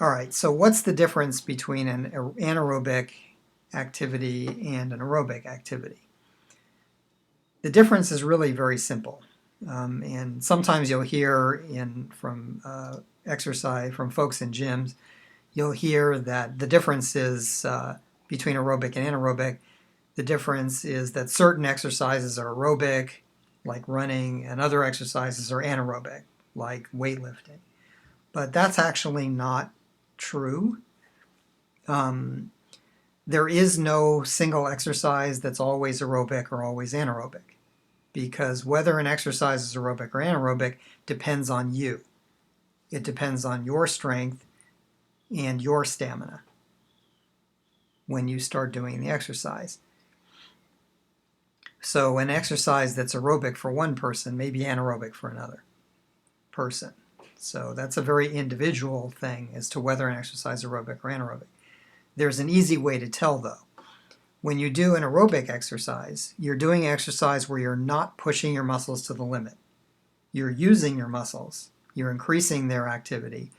All right, so what's the difference between an anaerobic activity and an aerobic activity? The difference is really very simple. And sometimes you'll hear from exercise, from folks in gyms, you'll hear that the difference is between aerobic and anaerobic. The difference is that certain exercises are aerobic, like running, and other exercises are anaerobic, like weightlifting. But that's actually not true. Um, there is no single exercise that's always aerobic or always anaerobic, because whether an exercise is aerobic or anaerobic depends on you. It depends on your strength and your stamina when you start doing the exercise. So an exercise that's aerobic for one person may be anaerobic for another person. So that's a very individual thing as to whether an exercise is aerobic or anaerobic. There's an easy way to tell, though. When you do an aerobic exercise, you're doing exercise where you're not pushing your muscles to the limit. You're using your muscles, you're increasing their activity,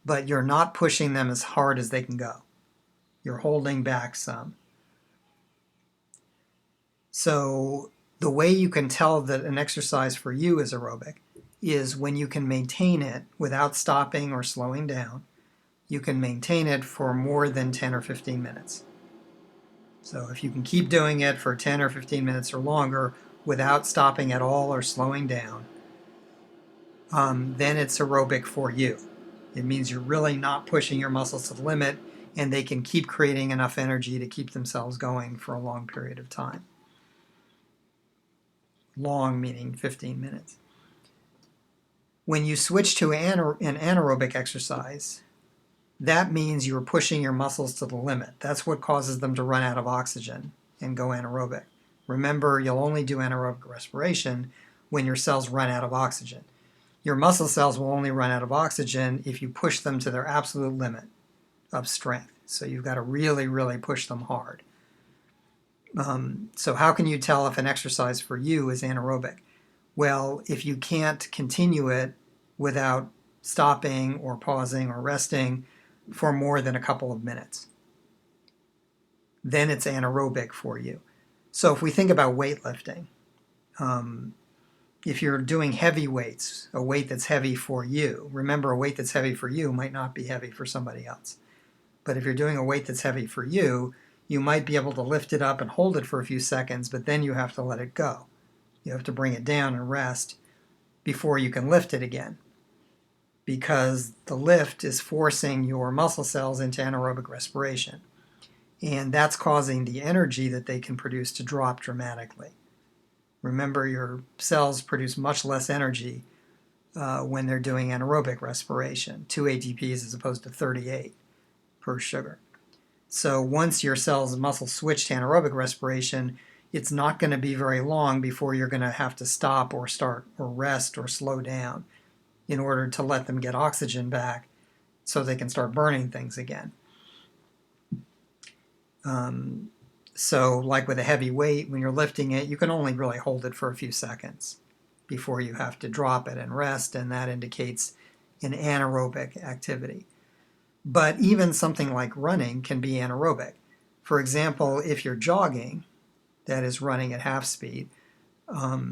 but you're not pushing them as hard as they can go. You're holding back some. So the way you can tell that an exercise for you is aerobic is when you can maintain it without stopping or slowing down. You can maintain it for more than 10 or 15 minutes. So if you can keep doing it for 10 or 15 minutes or longer without stopping at all or slowing down, then it's aerobic for you. It means you're really not pushing your muscles to the limit, and they can keep creating enough energy to keep themselves going for a long period of time. Long meaning 15 minutes. When you switch to an anaerobic exercise, that means you're pushing your muscles to the limit. That's what causes them to run out of oxygen and go anaerobic. Remember, you'll only do anaerobic respiration when your cells run out of oxygen. Your muscle cells will only run out of oxygen if you push them to their absolute limit of strength. So you've got to really, really push them hard. So how can you tell if an exercise for you is anaerobic? Well, if you can't continue it without stopping or pausing or resting for more than a couple of minutes, then it's anaerobic for you. So if we think about weightlifting, if you're doing heavy weights, a weight that's heavy for you, remember a weight that's heavy for you might not be heavy for somebody else. But if you're doing a weight that's heavy for you, you might be able to lift it up and hold it for a few seconds, but then you have to let it go. You have to bring it down and rest before you can lift it again, because the lift is forcing your muscle cells into anaerobic respiration. And that's causing the energy that they can produce to drop dramatically. Remember, your cells produce much less energy when they're doing anaerobic respiration, 2 ATPs as opposed to 38 per sugar. So once your cells and muscles switch to anaerobic respiration, it's not going to be very long before you're going to have to stop or start or rest or slow down in order to let them get oxygen back so they can start burning things again. So like with a heavy weight, when you're lifting it, you can only really hold it for a few seconds before you have to drop it and rest, and that indicates an anaerobic activity. But even something like running can be anaerobic. For example, if you're jogging, that is running at half speed,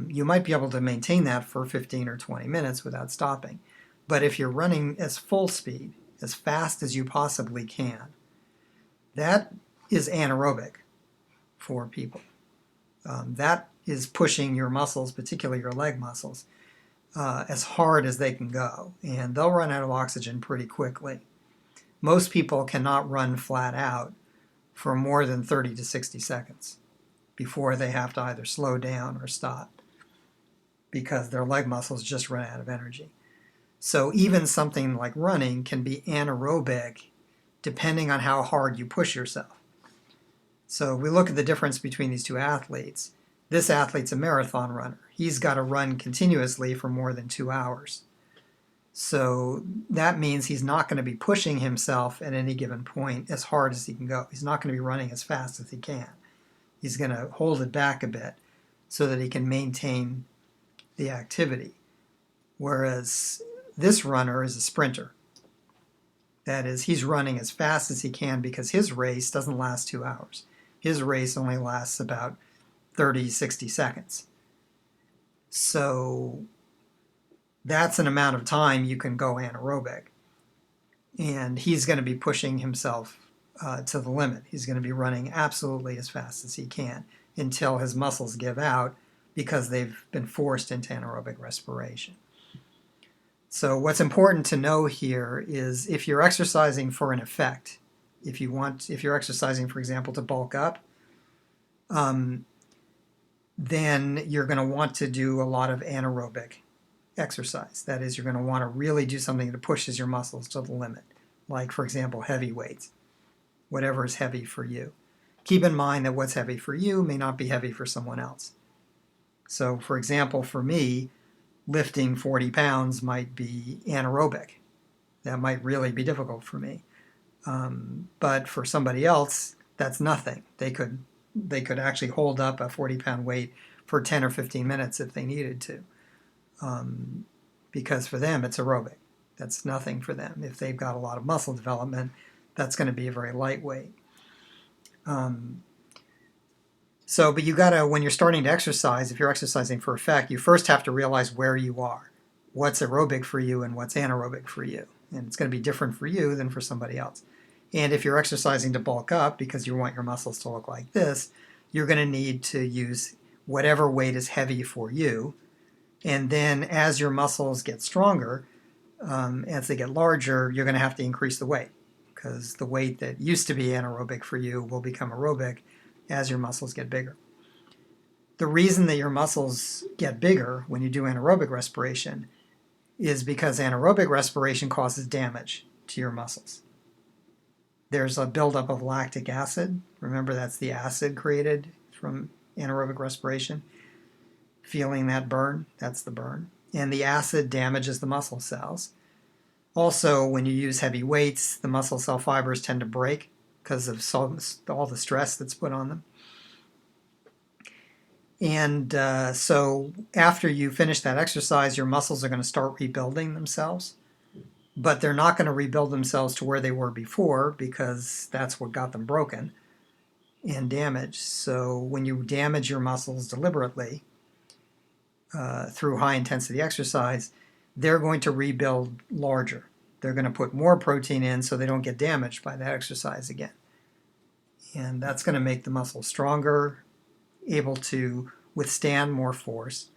you might be able to maintain that for 15 or 20 minutes without stopping. But if you're running as full speed, as fast as you possibly can, that is anaerobic for people. That is pushing your muscles, particularly your leg muscles, as hard as they can go. And they'll run out of oxygen pretty quickly. Most people cannot run flat out for more than 30 to 60 seconds before they have to either slow down or stop, because their leg muscles just run out of energy. So even something like running can be anaerobic depending on how hard you push yourself. So if we look at the difference between these two athletes, this athlete's a marathon runner. He's got to run continuously for more than 2 hours. So that means he's not going to be pushing himself at any given point as hard as he can go. He's not going to be running as fast as he can. He's going to hold it back a bit so that he can maintain the activity. Whereas this runner is a sprinter. That is, he's running as fast as he can because his race doesn't last 2 hours. His race only lasts about 30, 60 seconds. So that's an amount of time you can go anaerobic. And he's going to be pushing himself to the limit. He's going to be running absolutely as fast as he can until his muscles give out because they've been forced into anaerobic respiration. So what's important to know here is if you're exercising for an effect, if you're exercising, for example, to bulk up, then you're going to want to do a lot of anaerobic exercise. That is, you're going to want to really do something that pushes your muscles to the limit, like, for example, heavy weights, whatever is heavy for you. Keep in mind that what's heavy for you may not be heavy for someone else. So, for example, for me, lifting 40 pounds might be anaerobic. That might really be difficult for me. But for somebody else, that's nothing. They could actually hold up a 40-pound weight for 10 or 15 minutes if they needed to. Because for them, it's aerobic. That's nothing for them. If they've got a lot of muscle development, that's going to be a very lightweight. But you got to, when you're starting to exercise, if you're exercising for effect, you first have to realize where you are. What's aerobic for you and what's anaerobic for you. And it's going to be different for you than for somebody else. And if you're exercising to bulk up because you want your muscles to look like this, you're going to need to use whatever weight is heavy for you. And then as your muscles get stronger, as they get larger, you're going to have to increase the weight because the weight that used to be anaerobic for you will become aerobic as your muscles get bigger. The reason that your muscles get bigger when you do anaerobic respiration is because anaerobic respiration causes damage to your muscles. There's a buildup of lactic acid. Remember, that's the acid created from anaerobic respiration. Feeling that burn, that's the burn. And the acid damages the muscle cells. Also, when you use heavy weights, the muscle cell fibers tend to break because of all the stress that's put on them. And so after you finish that exercise, your muscles are going to start rebuilding themselves. But they're not going to rebuild themselves to where they were before because that's what got them broken and damaged. So when you damage your muscles deliberately through high-intensity exercise, they're going to rebuild larger. They're going to put more protein in so they don't get damaged by that exercise again. And that's going to make the muscle stronger, able to withstand more force.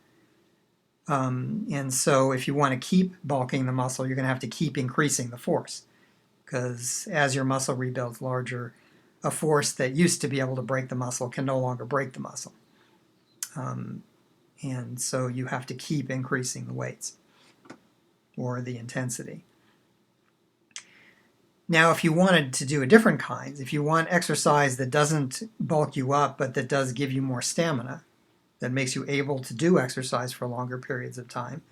And so if you want to keep bulking the muscle, you're going to have to keep increasing the force because as your muscle rebuilds larger, a force that used to be able to break the muscle can no longer break the muscle. And so you have to keep increasing the weights or the intensity. Now, if you wanted to do a different kind, if you want exercise that doesn't bulk you up but that does give you more stamina, that makes you able to do exercise for longer periods of time,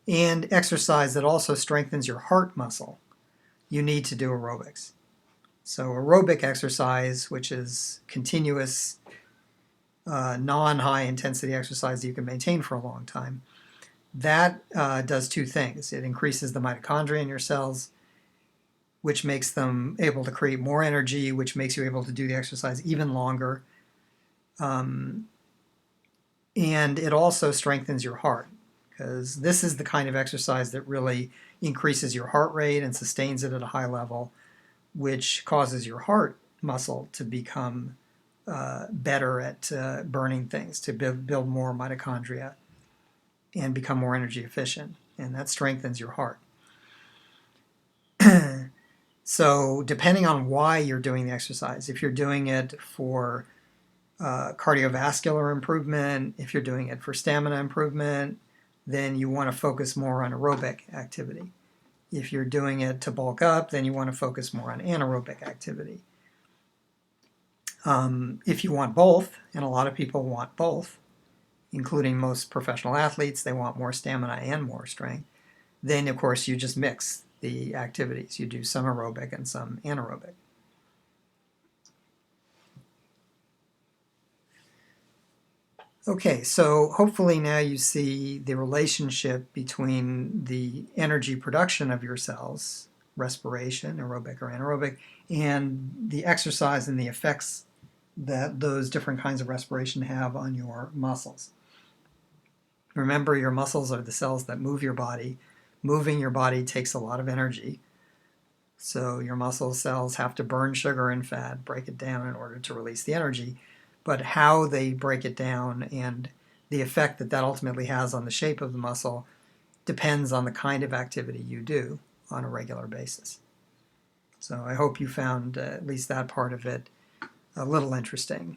and exercise that also strengthens your heart muscle, you need to do aerobics. So aerobic exercise, which is continuous, non-high intensity exercise that you can maintain for a long time, that does two things. It increases the mitochondria in your cells, which makes them able to create more energy, which makes you able to do the exercise even longer. And it also strengthens your heart, because this is the kind of exercise that really increases your heart rate and sustains it at a high level, which causes your heart muscle to become better at burning things, to build more mitochondria and become more energy efficient. And that strengthens your heart. So depending on why you're doing the exercise, if you're doing it for cardiovascular improvement, if you're doing it for stamina improvement, then you want to focus more on aerobic activity. If you're doing it to bulk up, then you want to focus more on anaerobic activity. If you want both, and a lot of people want both, including most professional athletes, they want more stamina and more strength, then of course you just mix the activities. You do some aerobic and some anaerobic. Okay, so hopefully now you see the relationship between the energy production of your cells respiration, aerobic or anaerobic, and the exercise and the effects that those different kinds of respiration have on your muscles. Remember, your muscles are the cells that move your body. Moving your body takes a lot of energy. So your muscle cells have to burn sugar and fat, break it down in order to release the energy. But how they break it down and the effect that that ultimately has on the shape of the muscle depends on the kind of activity you do on a regular basis. So I hope you found at least that part of it a little interesting.